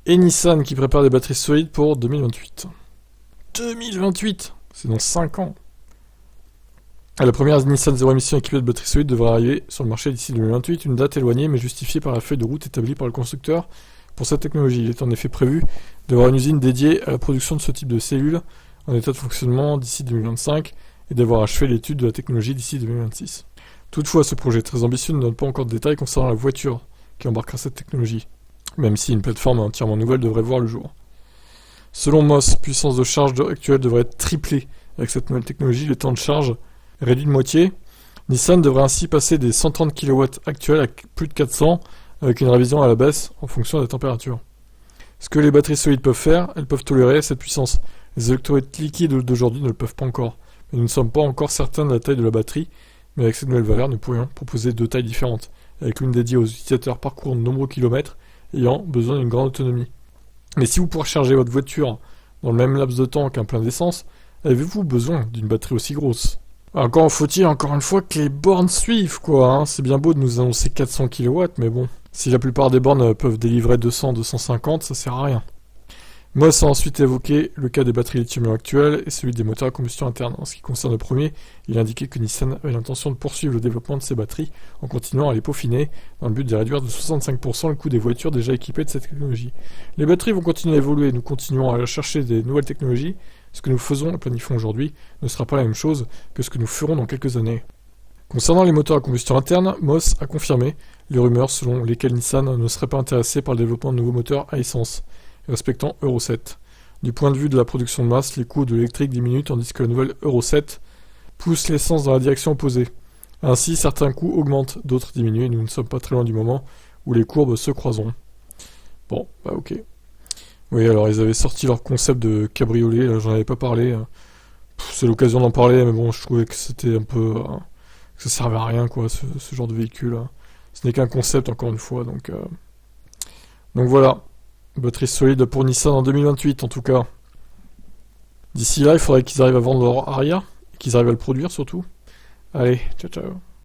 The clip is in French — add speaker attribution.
Speaker 1: Et Nissan qui prépare des batteries solides pour 2028. 2028 ! C'est dans 5 ans. La première Nissan zéro émission équipée de batteries solides devrait arriver sur le marché d'ici 2028, une date éloignée mais justifiée par la feuille de route établie par le constructeur pour cette technologie. Il est en effet prévu d'avoir une usine dédiée à la production de ce type de cellules en état de fonctionnement d'ici 2025 et d'avoir achevé l'étude de la technologie d'ici 2026. Toutefois, ce projet très ambitieux ne donne pas encore de détails concernant la voiture qui embarquera cette technologie, même si une plateforme entièrement nouvelle devrait voir le jour. Selon Moss, puissance de charge actuelle devrait être triplée avec cette nouvelle technologie, le temps de charge réduit de moitié. Nissan devrait ainsi passer des 130 kW actuels à plus de 400 avec une révision à la baisse en fonction de la température. Ce que les batteries solides peuvent faire, elles peuvent tolérer cette puissance. Les électrolytes liquides d'aujourd'hui ne le peuvent pas encore. Mais nous ne sommes pas encore certains de la taille de la batterie, mais avec cette nouvelle valeur, nous pourrions proposer deux tailles différentes, avec l'une dédiée aux utilisateurs parcourant de nombreux kilomètres ayant besoin d'une grande autonomie. Mais si vous pourrez charger votre voiture dans le même laps de temps qu'un plein d'essence, avez-vous besoin d'une batterie aussi grosse ? Encore faut-il encore une fois que les bornes suivent, quoi. Hein. C'est bien beau de nous annoncer 400 kW, mais bon. Si la plupart des bornes peuvent délivrer 200, 250, ça sert à rien. Moss a ensuite évoqué le cas des batteries lithium-ion actuelles et celui des moteurs à combustion interne. En ce qui concerne le premier, il a indiqué que Nissan avait l'intention de poursuivre le développement de ces batteries en continuant à les peaufiner dans le but de réduire de 65% le coût des voitures déjà équipées de cette technologie. Les batteries vont continuer à évoluer, nous continuons à chercher des nouvelles technologies. Ce que nous faisons et planifions aujourd'hui ne sera pas la même chose que ce que nous ferons dans quelques années. Concernant les moteurs à combustion interne, Moss a confirmé les rumeurs selon lesquelles Nissan ne serait pas intéressé par le développement de nouveaux moteurs à essence, respectant Euro 7. Du point de vue de la production de masse, les coûts de l'électrique diminuent tandis que la nouvelle Euro 7 pousse l'essence dans la direction opposée. Ainsi, certains coûts augmentent, d'autres diminuent et nous ne sommes pas très loin du moment où les courbes se croiseront. Bon, bah ok. Oui, alors ils avaient sorti leur concept de cabriolet, là, j'en avais pas parlé. C'est l'occasion d'en parler, mais bon, je trouvais que c'était un peu... que ça servait à rien, quoi, ce genre de véhicule. Hein. Ce n'est qu'un concept, encore une fois, donc voilà. Batterie solide pour Nissan en 2028, en tout cas. D'ici là, il faudrait qu'ils arrivent à vendre leur Ariya, et qu'ils arrivent à le produire, surtout. Allez, ciao ciao.